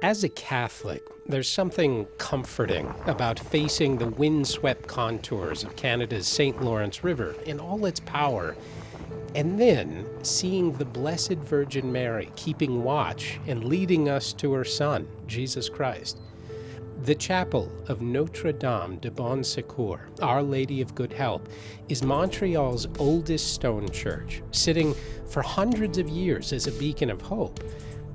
As a Catholic, there's something comforting about facing the windswept contours of Canada's St. Lawrence River in all its power, and then seeing the Blessed Virgin Mary keeping watch and leading us to her Son, Jesus Christ. The chapel of Notre Dame de Bon Secours, Our Lady of Good Help, is Montreal's oldest stone church, sitting for hundreds of years as a beacon of hope.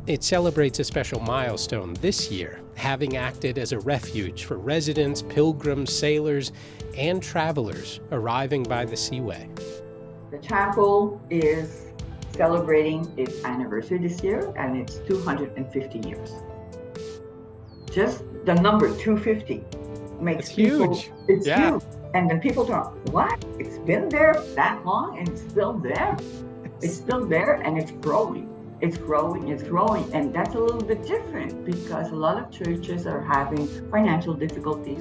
It celebrates a special milestone this year, having acted as a refuge for residents, pilgrims, sailors, and travelers arriving by the seaway. The chapel is celebrating its anniversary this year, and it's 250 years. Just the number 250 makes It's people, huge. it's Yeah. huge. And then people talk, what? It's been there that long and it's still there? It's still there and it's growing. It's growing, it's growing. And that's a little bit different because a lot of churches are having financial difficulties.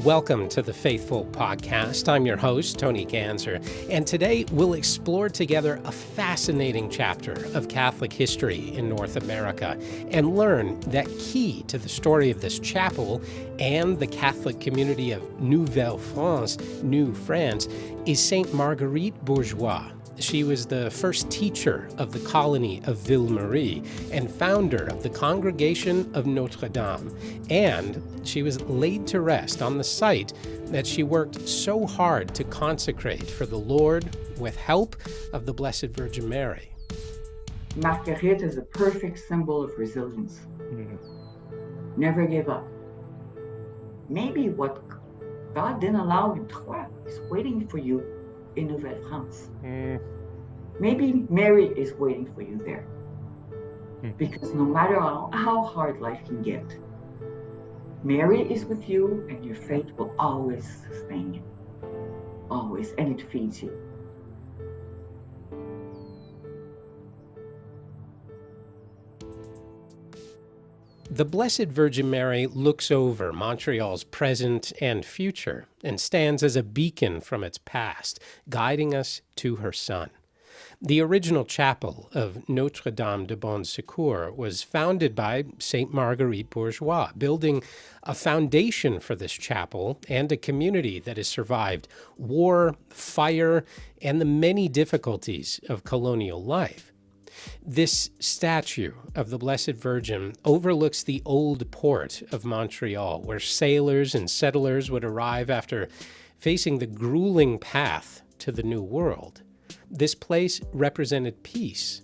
Welcome to the Faithful Podcast. I'm your host, Tony Ganser, and today we'll explore together a fascinating chapter of Catholic history in North America and learn that key to the story of this chapel and the Catholic community of Nouvelle France, New France, is Sainte Marguerite Bourgeoys. She was the first teacher of the colony of Ville Marie and founder of the Congregation of Notre Dame. And she was laid to rest on the site that she worked so hard to consecrate for the Lord with help of the Blessed Virgin Mary. Marguerite is a perfect symbol of resilience. Never give up. Maybe what God didn't allow in Troyes is waiting for you in Nouvelle France. Maybe Mary is waiting for you there. Because no matter how hard life can get, Mary is with you and your faith will always sustain you. Always. And it feeds you. The Blessed Virgin Mary looks over Montreal's present and future and stands as a beacon from its past, guiding us to her Son. The original chapel of Notre Dame de Bon Secours was founded by Sainte Marguerite Bourgeoys, building a foundation for this chapel and a community that has survived war, fire, and the many difficulties of colonial life. This statue of the Blessed Virgin overlooks the old port of Montreal, where sailors and settlers would arrive after facing the grueling path to the New World. This place represented peace,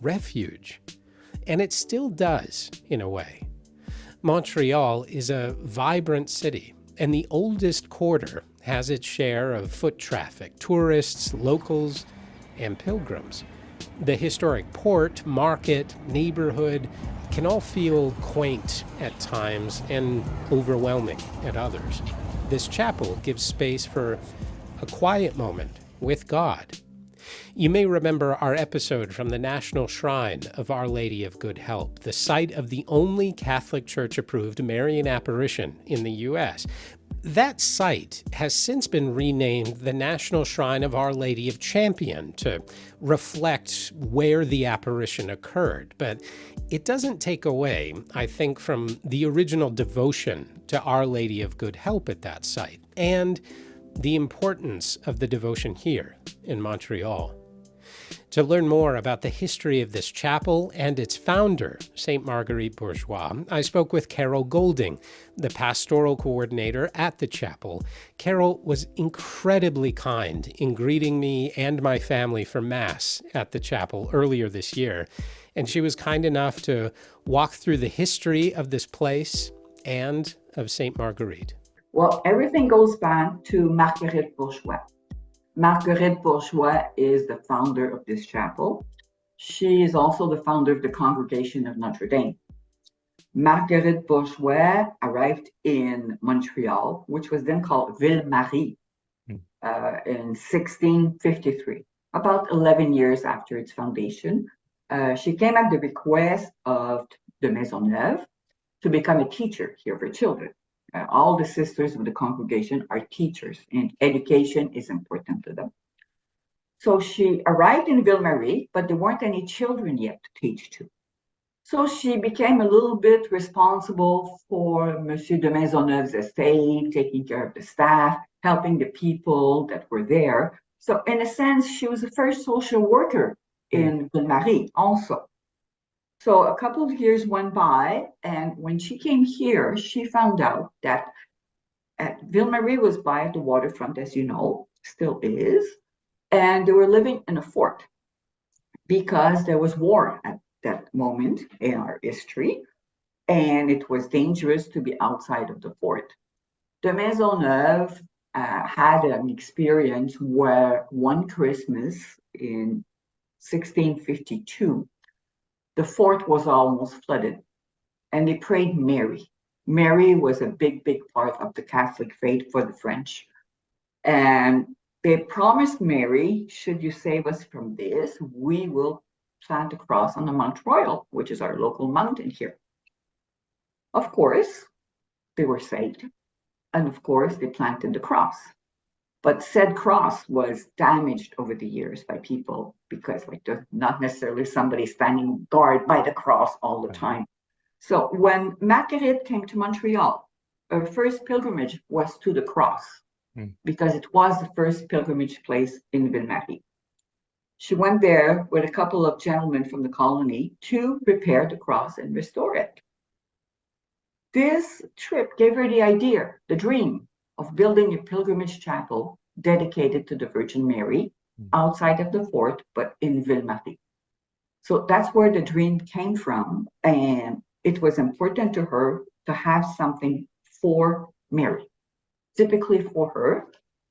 refuge, and it still does, in a way. Montreal is a vibrant city, and the oldest quarter has its share of foot traffic, tourists, locals, and pilgrims. The historic port, market, neighborhood can all feel quaint at times and overwhelming at others. This chapel gives space for a quiet moment with God. You may remember our episode from the National Shrine of Our Lady of Good Help, the site of the only Catholic Church-approved Marian apparition in the U.S. That site has since been renamed the National Shrine of Our Lady of Champion to reflect where the apparition occurred. But it doesn't take away, I think, from the original devotion to Our Lady of Good Help at that site and the importance of the devotion here in Montreal. To learn more about the history of this chapel and its founder, Sainte Marguerite Bourgeoys, I spoke with Carol Golding, the pastoral coordinator at the chapel. Carol was incredibly kind in greeting me and my family for Mass at the chapel earlier this year, and she was kind enough to walk through the history of this place and of Sainte Marguerite. Well, everything goes back to Marguerite Bourgeoys. Marguerite Bourgeoys is the founder of this chapel. She is also the founder of the Congregation of Notre Dame. Marguerite Bourgeoys arrived in Montreal, which was then called Ville Marie, in 1653, about 11 years after its foundation. She came at the request of de Maisonneuve to become a teacher here for children. All the sisters of the congregation are teachers, and education is important to them. So she arrived in Ville Marie, but there weren't any children yet to teach to. So she became a little bit responsible for Monsieur de Maisonneuve's estate, taking care of the staff, helping the people that were there. So in a sense, she was the first social worker in Ville-Marie also. So a couple of years went by, and when she came here, she found out that Ville-Marie was by the waterfront, as you know, still is, and they were living in a fort because there was war at that moment in our history, and it was dangerous to be outside of the fort. De Maisonneuve had an experience where one Christmas in 1652, the fort was almost flooded, and they prayed Mary. Mary was a big, big part of the Catholic faith for the French. And they promised Mary, should you save us from this, we will plant a cross on the Mount Royal, which is our local mountain here. Of course, they were saved. And of course, they planted the cross. But said cross was damaged over the years by people because like there's not necessarily somebody standing guard by the cross all the time. So when Marguerite came to Montreal, her first pilgrimage was to the cross because it was the first pilgrimage place in Ville-Marie. She went there with a couple of gentlemen from the colony to repair the cross and restore it. This trip gave her the idea, the dream of building a pilgrimage chapel dedicated to the Virgin Mary outside of the fort, but in Ville-Marie. So that's where the dream came from. And it was important to her to have something for Mary, typically for her.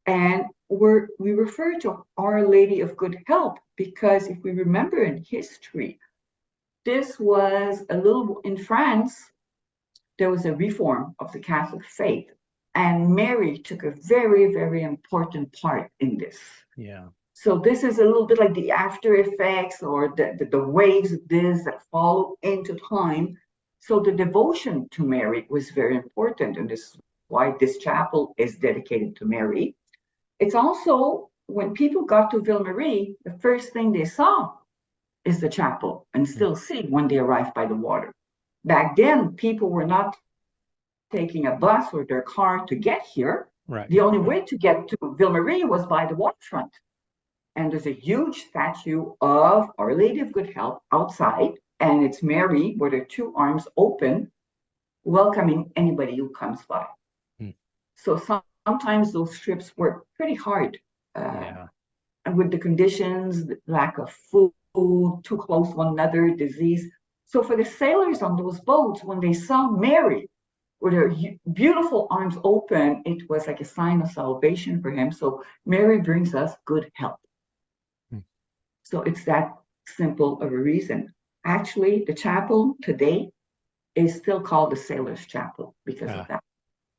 And we refer to Our Lady of Good Help because if we remember in history, this was a little, in France, there was a reform of the Catholic faith. And Mary took a very, very important part in this. Yeah. So this is a little bit like the after effects or the waves of this that follow into time. So the devotion to Mary was very important. And this is why this chapel is dedicated to Mary. It's also, when people got to Ville-Marie, the first thing they saw is the chapel and still see when they arrived by the water. Back then, people were not taking a bus or their car to get here. Right. The only way to get to Ville-Marie was by the waterfront. And there's a huge statue of Our Lady of Good Help outside, and it's Mary with her two arms open, welcoming anybody who comes by. So sometimes those trips were pretty hard. And with the conditions, the lack of food, too close to one another, disease. So for the sailors on those boats, when they saw Mary with her beautiful arms open, it was like a sign of salvation for him. So Mary brings us good help. So it's that simple of a reason. Actually, the chapel today is still called the Sailors' Chapel because of that.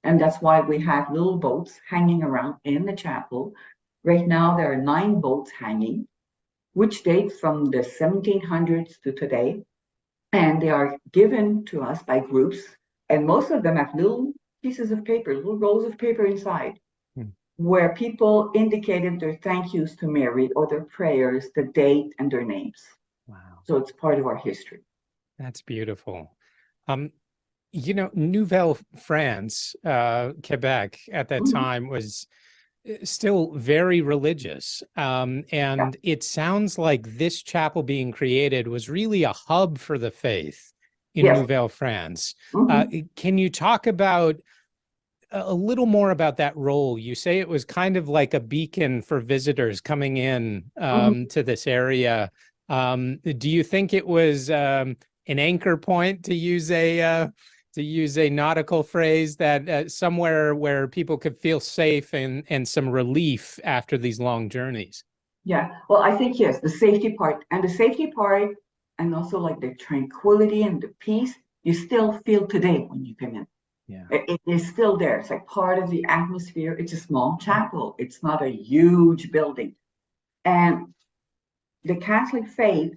And that's why we have little boats hanging around in the chapel. Right now, there are 9 boats hanging, which date from the 1700s to today. And they are given to us by groups. And most of them have little pieces of paper, little rolls of paper inside, where people indicated their thank yous to Mary or their prayers, the date, and their names. Wow. So it's part of our history. That's beautiful. You know, Nouvelle France, Quebec at that time was still very religious. And it sounds like this chapel being created was really a hub for the faith in Nouvelle France. Can you talk about a little more about that role? You say it was kind of like a beacon for visitors coming in to this area. Do you think it was an anchor point, to use a nautical phrase, that somewhere where people could feel safe and some relief after these long journeys? Yeah, well, I think yes, the safety part, and also like the tranquility and the peace, you still feel today when you come in. Yeah, it is still there. It's like part of the atmosphere. It's a small chapel. It's not a huge building. And the Catholic faith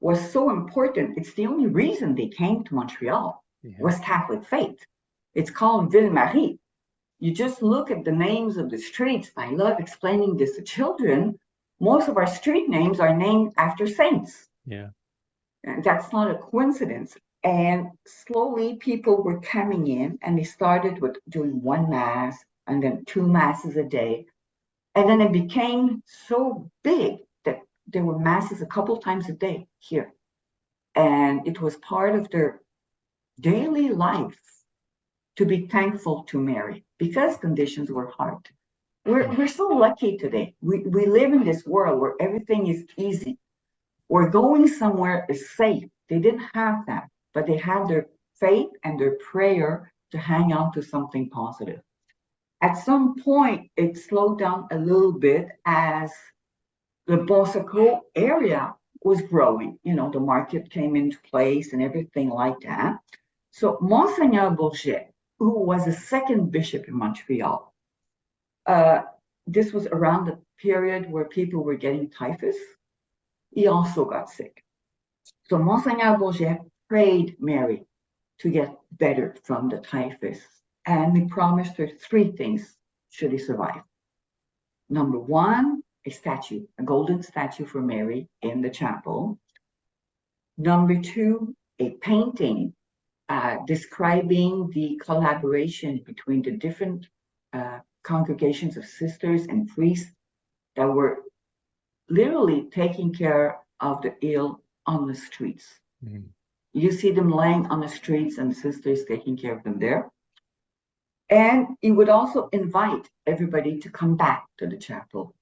was so important. It's the only reason they came to Montreal was Catholic faith. It's called Ville-Marie. You just look at the names of the streets. I love explaining this to children. Most of our street names are named after saints. Yeah. And that's not a coincidence. And slowly people were coming in, and they started with doing one mass and then two masses a day. And then it became so big that there were masses a couple times a day here. And it was part of their daily life to be thankful to Mary because conditions were hard. We're so lucky today. We live in this world where everything is easy. We're going somewhere is safe. They didn't have that, but they had their faith and their prayer to hang on to something positive. At some point, it slowed down a little bit as the Bonsacro area was growing. You know, the market came into place and everything like that. So Monseigneur Bourget, who was the second bishop in Montreal, this was around the period where people were getting typhus. He also got sick. So Monseigneur Bourget prayed Mary to get better from the typhus. And he promised her three things should he survive. Number one, a statue, a golden statue for Mary in the chapel. Number two, a painting describing the collaboration between the different congregations of sisters and priests that were literally taking care of the ill on the streets. Mm-hmm. You see them laying on the streets and the sisters taking care of them there. And he would also invite everybody to come back to the chapel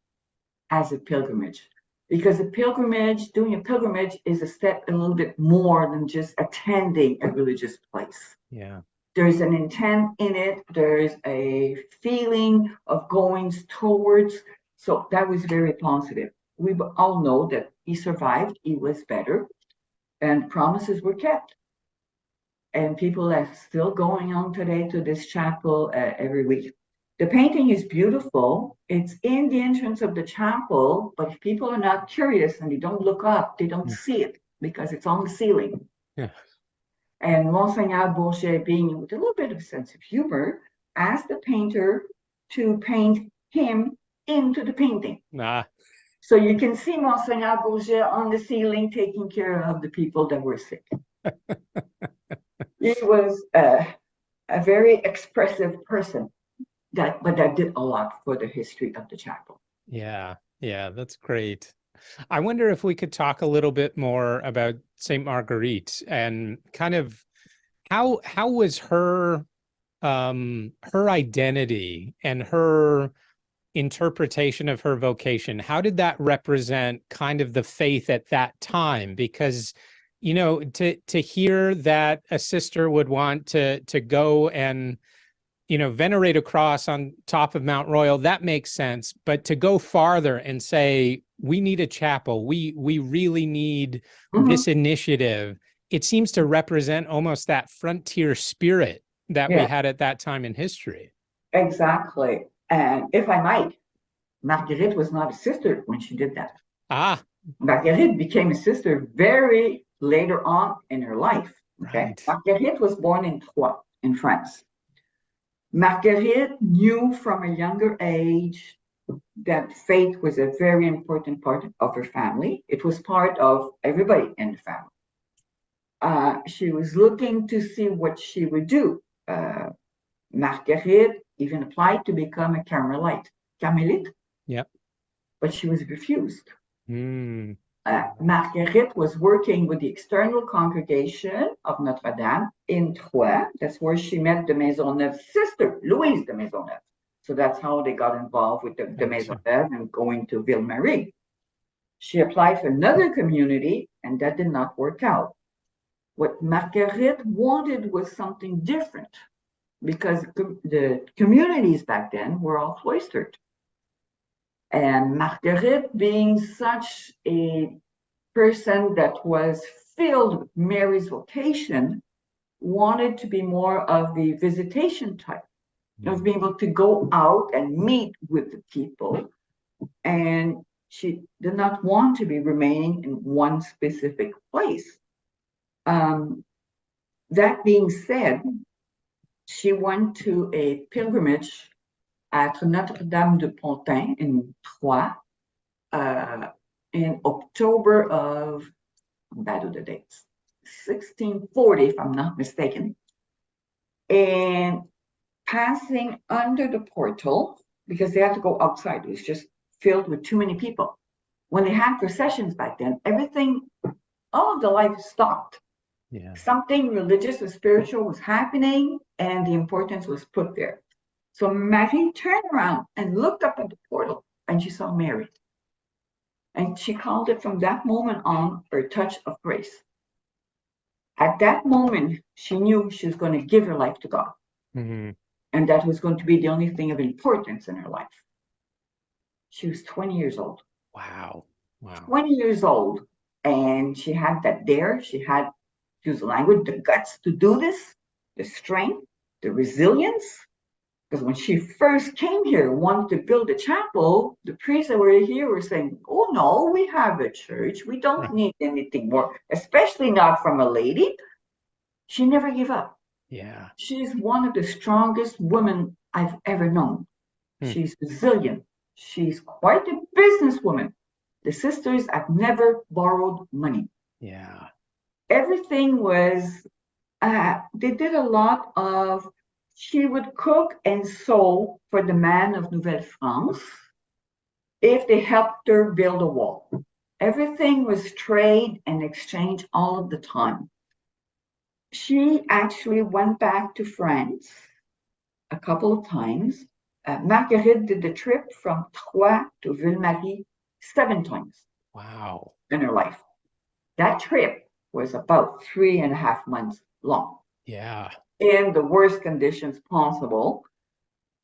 as a pilgrimage, because doing a pilgrimage is a step a little bit more than just attending a religious place. Yeah. There's an intent in it. There's a feeling of going towards. So that was very positive. We all know that he survived. He was better, and promises were kept. And people are still going on today to this chapel every week. The painting is beautiful. It's in the entrance of the chapel, but if people are not curious and they don't look up, they don't see it because it's on the ceiling. Yeah. And Monseigneur Bourget, being with a little bit of sense of humor, asked the painter to paint him into the painting. So you can see Monseigneur Bourget on the ceiling taking care of the people that were sick. He was a very expressive person, but that did a lot for the history of the chapel. Yeah, that's great. I wonder if we could talk a little bit more about Saint Marguerite and kind of how was her identity and her interpretation of her vocation, how did that represent kind of the faith at that time? Because you know, to hear that a sister would want to go and, you know, venerate a cross on top of Mount Royal, that makes sense. But to go farther and say, we need a chapel, we really need this initiative, it seems to represent almost that frontier spirit that we had at that time in history. Exactly. And if I might, Marguerite was not a sister when she did that. Marguerite became a sister very later on in her life. Okay, right. Marguerite was born in Troyes, in France. Marguerite knew from a younger age that faith was a very important part of her family. It was part of everybody in the family. She was looking to see what she would do. Marguerite even applied to become a Carmelite. Yep. But she was refused. Marguerite was working with the external congregation of Notre Dame in Troyes. That's where she met de Maisonneuve's sister, Louise de Maisonneuve. So that's how they got involved with de Maisonneuve and going to Ville-Marie. She applied for another community, and that did not work out. What Marguerite wanted was something different, because the communities back then were all cloistered. And Marguerite, being such a person that was filled with Mary's vocation, wanted to be more of the visitation type, of being able to go out and meet with the people. And she did not want to be remaining in one specific place. That being said, she went to a pilgrimage at Notre-Dame de Pantin in Troyes in October of I'm bad with the dates, 1640, if I'm not mistaken. And passing under the portal, because they had to go outside, it was just filled with too many people. When they had processions back then, everything, all of the life stopped. Yeah. Something religious or spiritual was happening, and the importance was put there. So Marie turned around and looked up at the portal, and she saw Mary. And she called it from that moment on her touch of grace. At that moment, she knew she was going to give her life to God. Mm-hmm. And that was going to be the only thing of importance in her life. She was 20 years old. Wow. Wow. 20 years old. And she had that dare. She had, to use the language, the guts to do this, the strength, the resilience. Because when she first came here, wanted to build a chapel, the priests that were here were saying, oh no, we have a church. We don't need anything more, especially not from a lady. She never gave up. Yeah. She's one of the strongest women I've ever known. She's resilient. She's quite a businesswoman. The sisters have never borrowed money. Yeah. Everything was, they did a lot of, she would cook and sew for the man of Nouvelle France if they helped her build a wall. Everything was trade and exchange all of the time. She actually went back to France a couple of times. Marguerite did the trip from Troyes to Ville-Marie 7 times. Wow. In her life. That trip was about 3.5 months long. Yeah. In the worst conditions possible.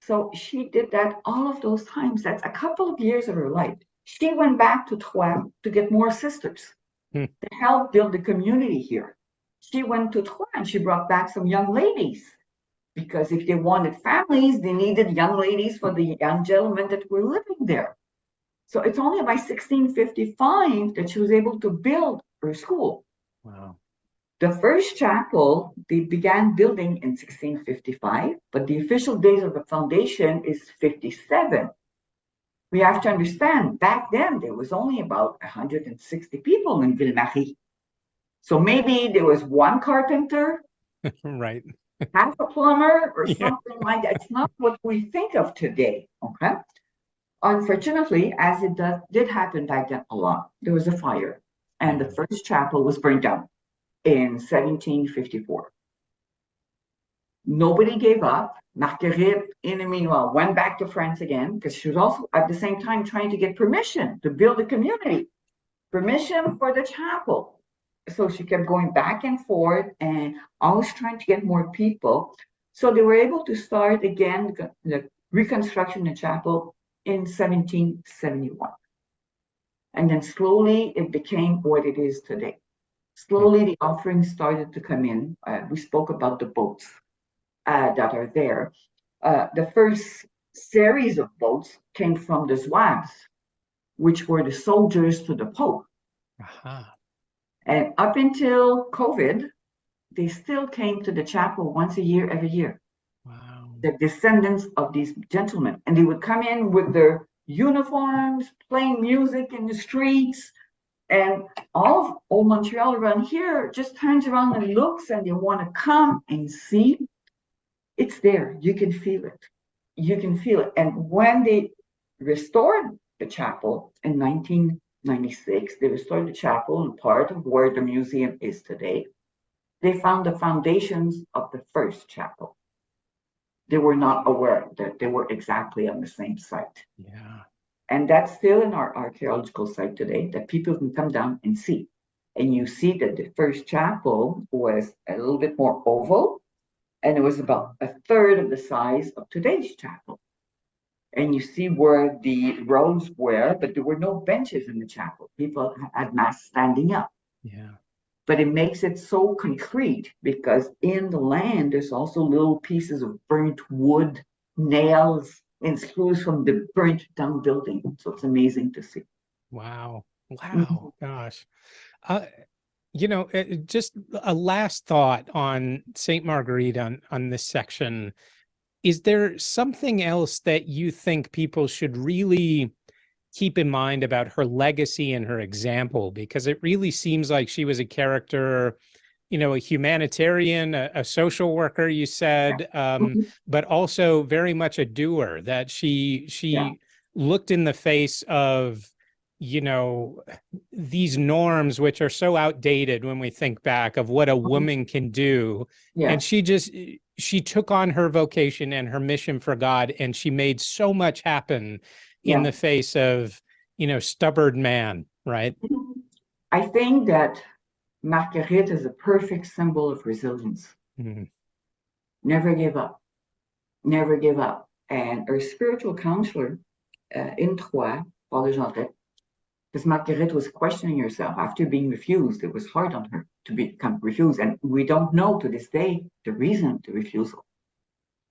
So she did that all of those times. That's a couple of years of her life. She went back to Troyes to get more sisters to help build the community here. She went to Troyes and she brought back some young ladies. Because if they wanted families, they needed young ladies for the young gentlemen that were living there. So it's only by 1655 that she was able to build her school. Wow. The first chapel they began building in 1655, but the official date of the foundation is 57. We have to understand, back then there was only about 160 people in Ville-Marie. So maybe there was one carpenter, Right. half a plumber, or something like that. It's not what we think of today, okay? Unfortunately, as it did happen back then a lot, there was a fire, and the first chapel was burned down in 1754. Nobody gave up. Marguerite, in the meanwhile, went back to France again, because she was also at the same time trying to get permission to build a community, permission for the chapel. So she kept going back and forth and always trying to get more people. So they were able to start again the reconstruction of the chapel in 1771. And then slowly it became what it is today. Slowly the offerings started to come in. We spoke about the boats that are there. The first series of boats came from the Zouaves, which were the soldiers to the Pope. And up until COVID, they still came to the chapel once a year, every year. Wow. The descendants of these gentlemen. And they would come in with their uniforms, playing music in the streets. And all of old Montreal around here just turns around and looks, and they want to come and see. It's there. You can feel it. You can feel it. And when they restored the chapel in 1996, they restored the chapel and part of where the museum is today. They found the foundations of the first chapel. They were not aware that they were exactly on the same site. Yeah. And that's still in our archaeological site today that people can come down and see. And you see that the first chapel was a little bit more oval, and it was about 1/3 of the size of today's chapel. And you see where the rows were, but there were no benches in the chapel. People had mass standing up. Yeah. But it makes it so concrete because in the land, there's also little pieces of burnt wood, nails, and screws from the burnt down building. So it's amazing to see. Wow. Wow. Gosh. Just a last thought on Saint Marguerite on this section. Is there something else that you think people should really keep in mind about her legacy and her example? Because it really seems like she was a character, you know, a humanitarian, a social worker, you said, but also very much a doer, that she looked in the face of, you know, these norms, which are so outdated when we think back of what a woman can do. And she took on her vocation and her mission for God, and she made so much happen in the face of, you know, stubborn man, right? I think that Marguerite is a perfect symbol of resilience. Never give up. Never give up. And her spiritual counselor in Troyes, Father Jean, because Marguerite was questioning herself after being refused. It was hard on her to become refused. And we don't know to this day the reason to refusal.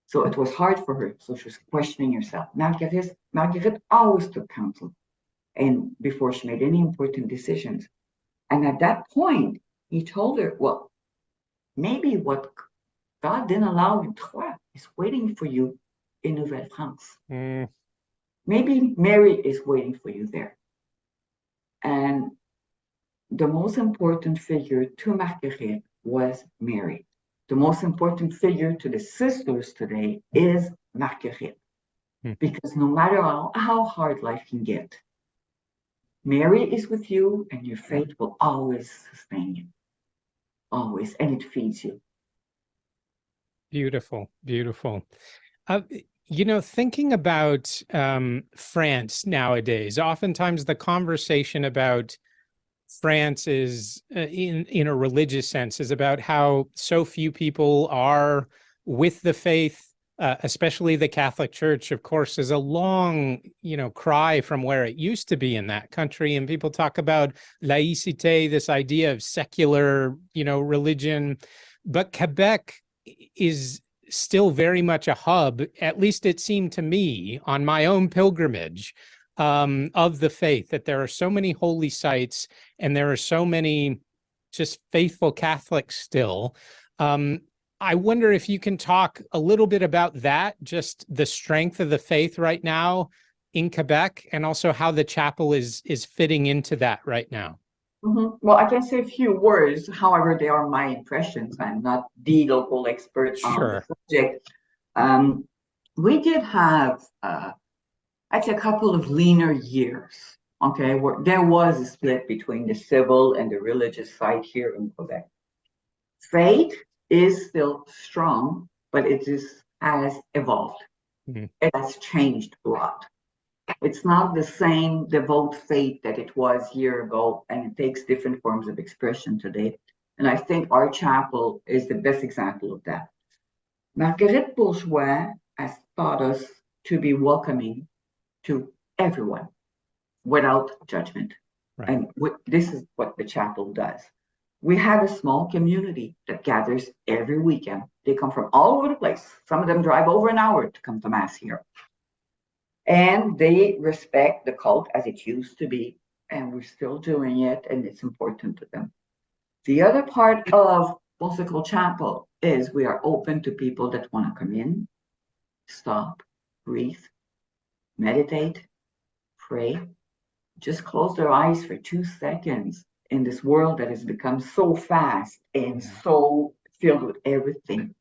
So it was hard for her. So she was questioning herself. Marguerite always took counsel and before she made any important decisions. And at that point, he told her, well, maybe what God didn't allow in Troyes is waiting for you in Nouvelle-France. Maybe Mary is waiting for you there. And the most important figure to Marguerite was Mary. The most important figure to the sisters today is Marguerite. Because no matter how hard life can get, Mary is with you and your faith will always sustain you. Always. And it feeds you. Beautiful, beautiful. You know, thinking about France nowadays, oftentimes the conversation about France is, in a religious sense, is about how so few people are with the faith, especially the Catholic Church, of course, is a long, you know, cry from where it used to be in that country. And people talk about laïcité, this idea of secular, you know, religion. But Quebec is still very much a hub, at least it seemed to me on my own pilgrimage, of the faith, that there are so many holy sites and there are so many just faithful Catholics still. I wonder if you can talk a little bit about that, just the strength of the faith right now in Quebec, and also how the chapel is fitting into that right now. Well, I can say a few words. However, they are my impressions. I'm not the local expert on the subject. We did have, I'd say, a couple of leaner years, okay, where there was a split between the civil and the religious side here in Quebec. Faith is still strong, but it has evolved. It has changed a lot. It's not the same devout faith that it was a year ago, and it takes different forms of expression today. And I think our chapel is the best example of that. Marguerite Bourgeois has taught us to be welcoming to everyone without judgment. And this is what the chapel does. We have a small community that gathers every weekend. They come from all over the place. Some of them drive over an hour to come to Mass here. And they respect the cult as it used to be, and we're still doing it, and it's important to them. The other part of Bicycle Chapel is we are open to people that want to come in, stop, breathe, meditate, pray, just close their eyes for 2 seconds in this world that has become so fast and so filled with everything.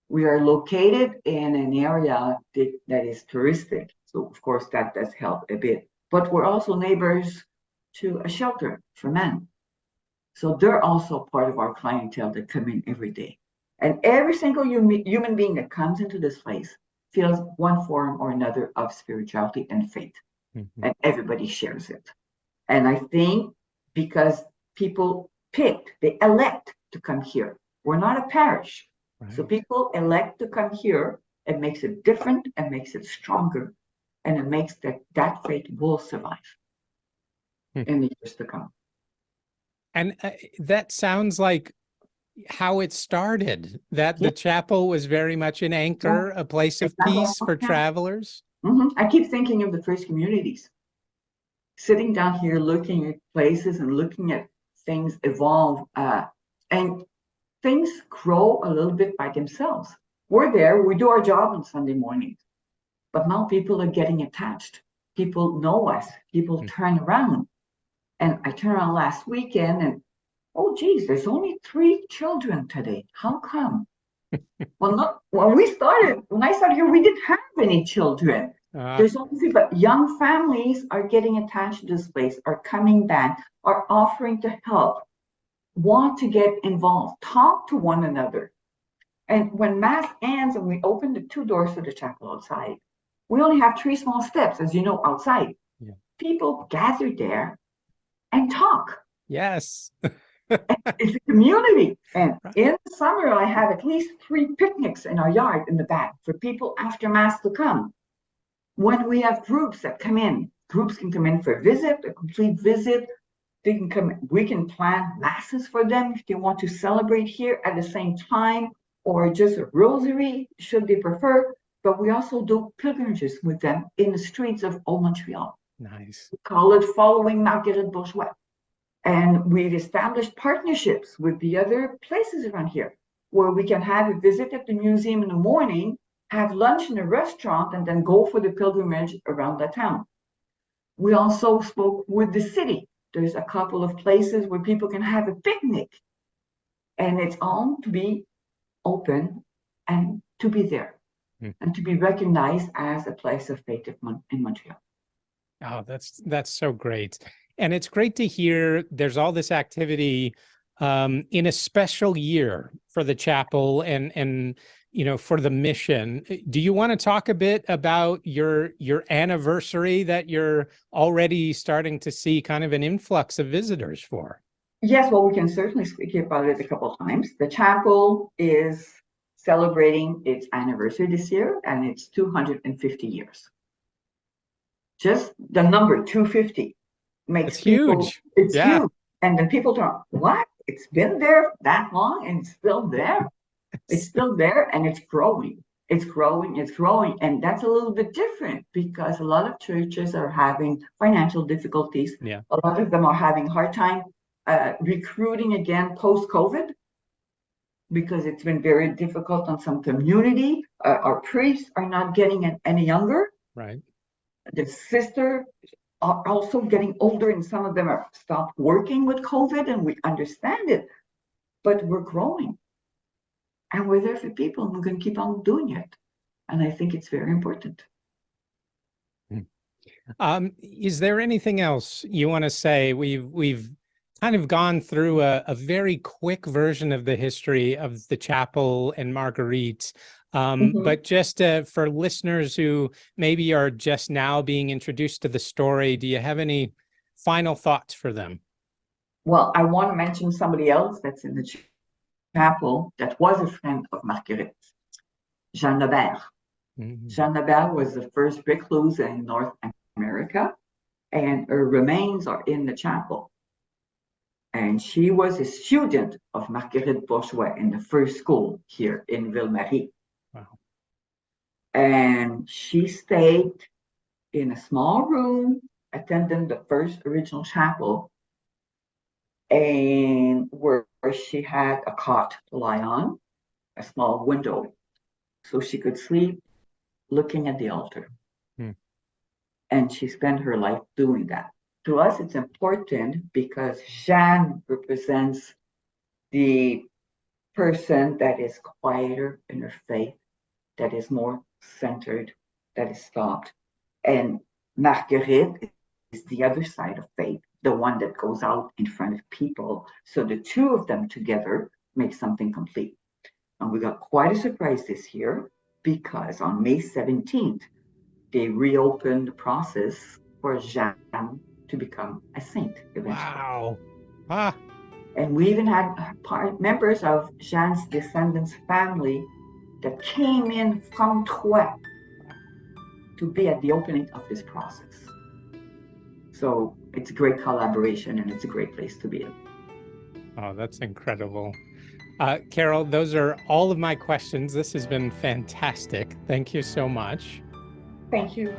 We are located in an area that is touristic. So, of course, that does help a bit. But we're also neighbors to a shelter for men. So they're also part of our clientele that come in every day. And every single human being that comes into this place feels one form or another of spirituality and faith. And everybody shares it. And I think because people they elect to come here. We're not a parish. So people elect to come here. It makes it different and makes it stronger. And it makes that faith will survive in the years to come. And that sounds like how it started, that the chapel was very much an anchor, a place of peace for travelers. I keep thinking of the first communities. Sitting down here, looking at places and looking at things evolve, and things grow a little bit by themselves. We're there, we do our job on Sunday mornings, but now people are getting attached People know us. People turn around. And I turned around last weekend and, oh, geez, there's only 3 children today. How come? Well, not when I started here, we didn't have any children. There's only 3, but young families are getting attached to this place, are coming back, are offering to help, want to get involved, talk to one another. And when Mass ends and we open the 2 doors to the chapel outside, we only have 3 small steps, as you know, outside. Yeah. People gather there and talk. Yes. It's a community. And in the summer, I have at least 3 picnics in our yard in the back for people after Mass to come. When we have groups that come in, groups can come in for a visit, a complete visit. They can come, we can plan Masses for them if they want to celebrate here at the same time, or just a rosary, should they prefer. But we also do pilgrimages with them in the streets of Old Montreal. Nice. We call it Following Marguerite Bourgeois. And we've established partnerships with the other places around here where we can have a visit at the museum in the morning, have lunch in a restaurant, and then go for the pilgrimage around the town. We also spoke with the city. There's a couple of places where people can have a picnic, and it's all to be open and to be there and to be recognized as a place of faith in Montreal. Oh, that's so great. And it's great to hear there's all this activity in a special year for the chapel and for the mission. Do you want to talk a bit about your anniversary that you're already starting to see kind of an influx of visitors for? Yes, well, we can certainly speak about it a couple of times. The chapel is celebrating its anniversary this year, and it's 250 years. Just the number 250 makes people, huge. It's huge. And then people talk, what? It's been there that long and it's still there. It's still there and it's growing. It's growing. And that's a little bit different because a lot of churches are having financial difficulties. Yeah. A lot of them are having a hard time recruiting again post-COVID because it's been very difficult on some community. Our priests are not getting any younger. Right. The sisters are also getting older, and some of them are stopped working with COVID, and we understand it, but we're growing. And we're there for people, and we're going to keep on doing it. And I think it's very important. Is there anything else you want to say? We've kind of gone through a very quick version of the history of the chapel and Marguerite. But just for listeners who maybe are just now being introduced to the story, do you have any final thoughts for them? Well, I want to mention somebody else that's in the chapel that was a friend of Marguerite, Jeanne Lebert. Jeanne Lebert was the first recluse in North America, and her remains are in the chapel. And she was a student of Marguerite Bourgeois in the first school here in Ville-Marie. Wow. And she stayed in a small room, attending the first original chapel, and where she had a cot to lie on, a small window, so she could sleep looking at the altar. And she spent her life doing that. To us, it's important because Jeanne represents the person that is quieter in her faith, that is more centered, that is stopped. And Marguerite is the other side of faith, the one that goes out in front of people. So the two of them together make something complete. And we got quite a surprise this year because on May 17th, they reopened the process for Jeanne to become a saint eventually. Wow. And we even had members of Jeanne's descendants' family that came in from Troyes to be at the opening of this process. So it's a great collaboration and it's a great place to be in. Oh, that's incredible. Carol, those are all of my questions. This has been fantastic. Thank you so much. Thank you.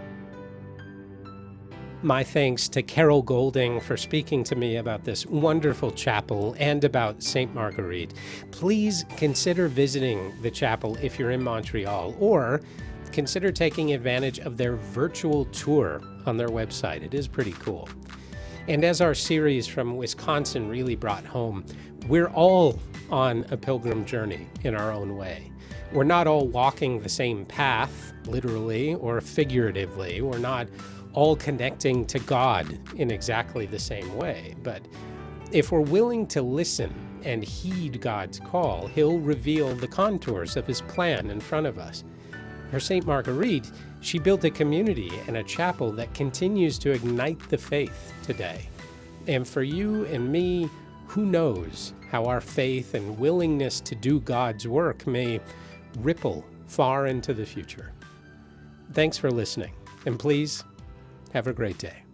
My thanks to Carol Golding for speaking to me about this wonderful chapel and about St. Marguerite. Please consider visiting the chapel if you're in Montreal, or consider taking advantage of their virtual tour on their website. It is pretty cool. And as our series from Wisconsin really brought home, we're all on a pilgrim journey in our own way. We're not all walking the same path, literally or figuratively. We're not all connecting to God in exactly the same way. But if we're willing to listen and heed God's call, He'll reveal the contours of His plan in front of us. For St. Marguerite, she built a community and a chapel that continues to ignite the faith today. And for you and me, who knows how our faith and willingness to do God's work may ripple far into the future. Thanks for listening, and please have a great day.